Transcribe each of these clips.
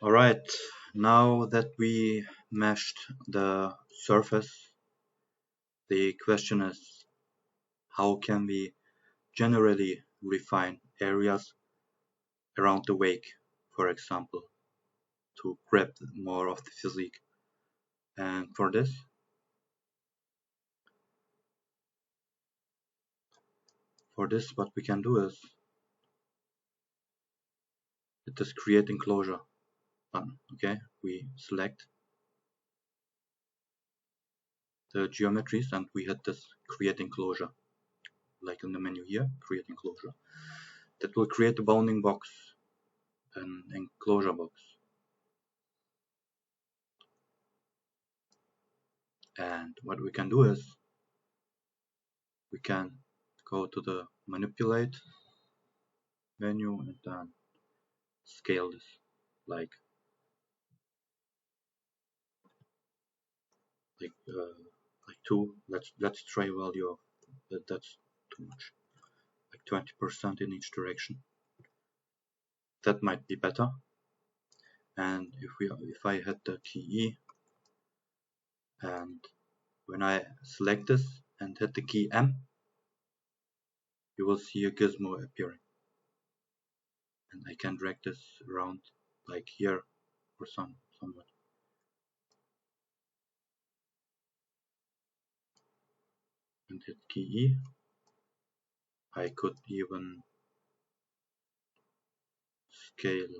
Alright, now that we meshed the surface, the question is how can we generally refine areas around the wake, for example, to grab more of the physique. And for this, what we can do is hit this create enclosure button. Okay, we select the geometries and we hit this create enclosure, like in the menu here, create enclosure. That will create a bounding box, an enclosure box. And what we can do is we can go to the manipulate menu and then scale this like 2. Let's try value of that's too much, like 20% in each direction. That might be better. And if I hit the key E, and when I select this and hit the key M, you will see a gizmo appearing, and I can drag this around like here or somewhat. And hit key E. I could even scale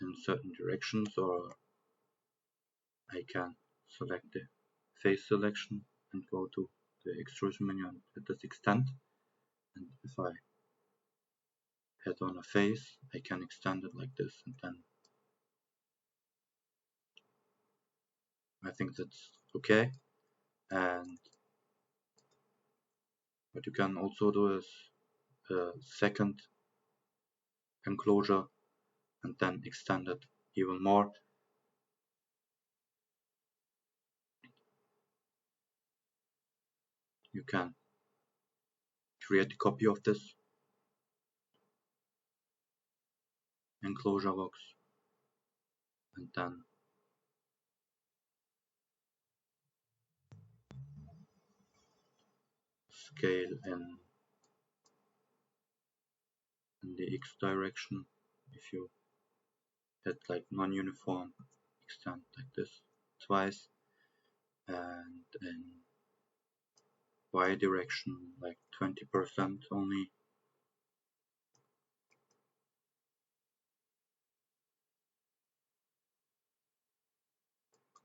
in certain directions, or I can select the face selection and go to the extrusion menu and hit this extend. And if I hit on a face, I can extend it like this, and then I think that's okay. And what you can also do is a second enclosure and then extend it even more. You can create a copy of this enclosure box and then scale in the X direction. If you hit like non-uniform, extend like this twice, and in Y direction like 20% only.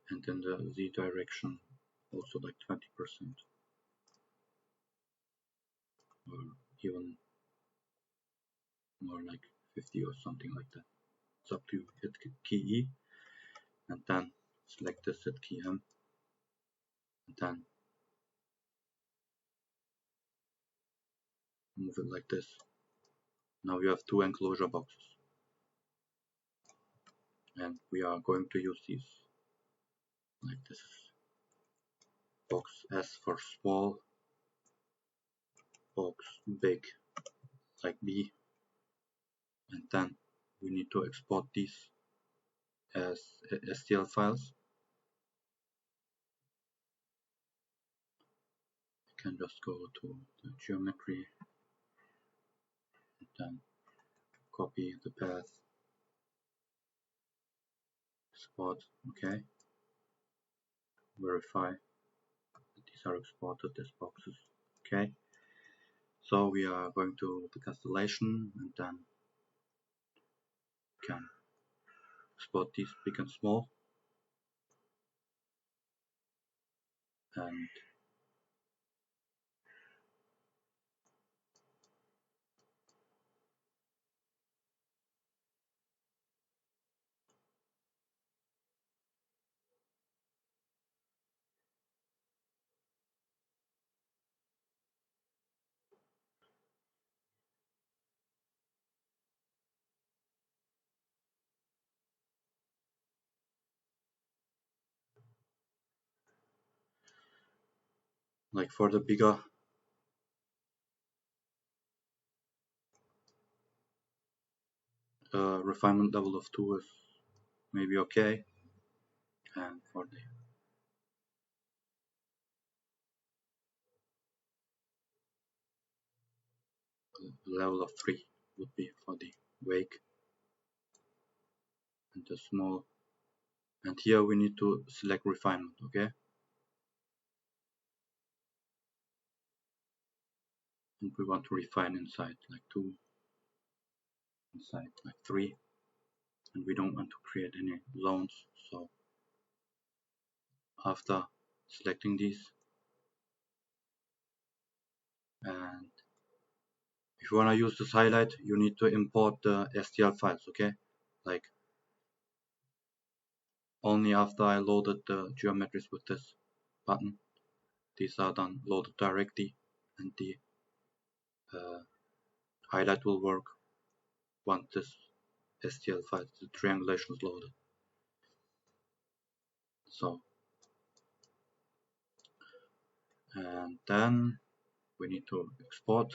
And in the Z direction also like 20%, or even more, like 50 or something like that. It's up to you. Hit key E and then select this, hit key M, and then move it like this. Now you have 2 enclosure boxes, and we are going to use these like this. Box S for small, box big like B, and then we need to export these as STL files. You can just go to the geometry and then copy the path, export, okay, verify that these are exported as boxes, okay. So we are going to the constellation and then can export these big and small, and like for the bigger refinement level of 2 is maybe okay, and for the level of 3 would be for the wake and the small. And here we need to select refinement, okay? And we want to refine inside like 2, inside like 3, and we don't want to create any zones. So after selecting these, and if you want to use this highlight, you need to import the STL files, okay? Like only after I loaded the geometries with this button, these are done loaded directly, and the highlight will work once this STL file, the triangulation is loaded. So, and then we need to export.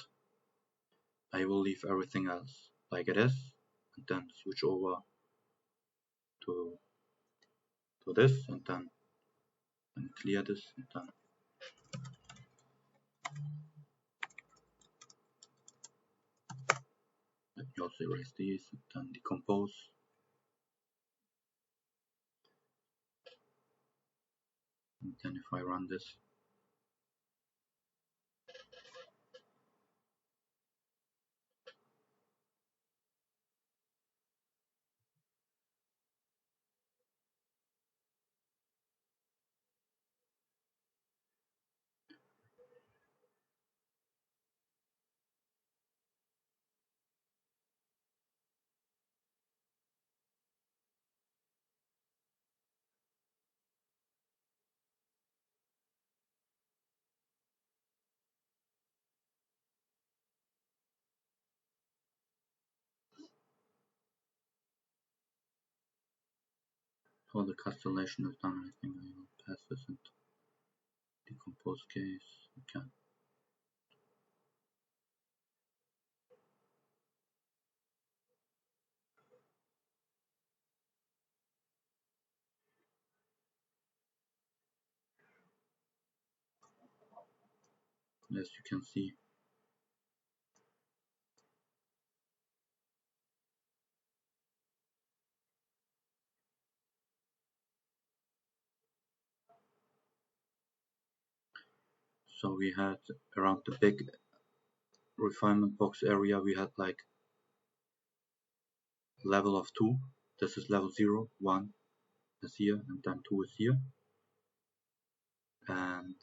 I will leave everything else like it is, and then switch over to this, and then clear this, and then let me also erase these, and then decompose. And then if I run this, all the castellation is done. I think I will pass this into decompose case. Okay. As you can see, so we had around the big refinement box area, we had like level of 2. This is level 0, 1 is here, and then 2 is here. And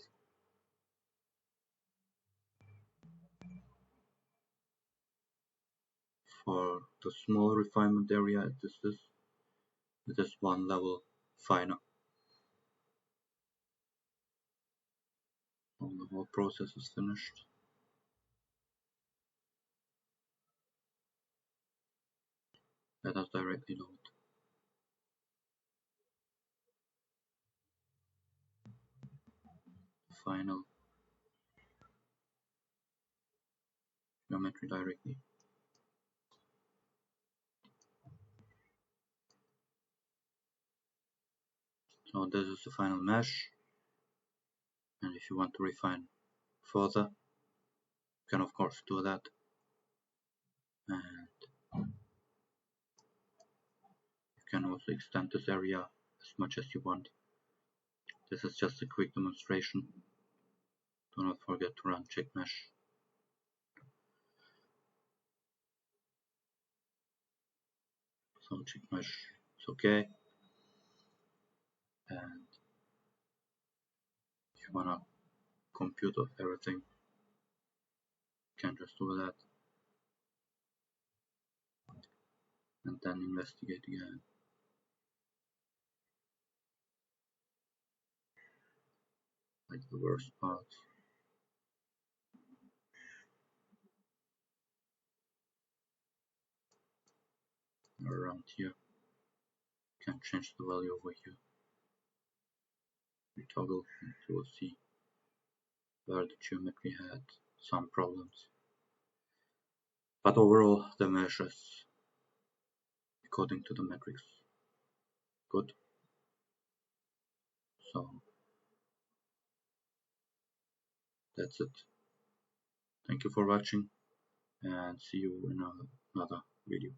for the small refinement area, it is 1 level finer. When the whole process is finished, let us directly load the final geometry directly. So this is the final mesh, and if you want to refine further, you can of course do that. And you can also extend this area as much as you want. This is just a quick demonstration. Do not forget to run check mesh. So check mesh is okay. And if you wanna compute of everything, you can just do that. And then investigate again. Like the worst parts. Around here. You can change the value over here. You toggle and you will see where the geometry had some problems. But overall the mesh is according to the matrix. Good. So that's it. Thank you for watching and see you in another video.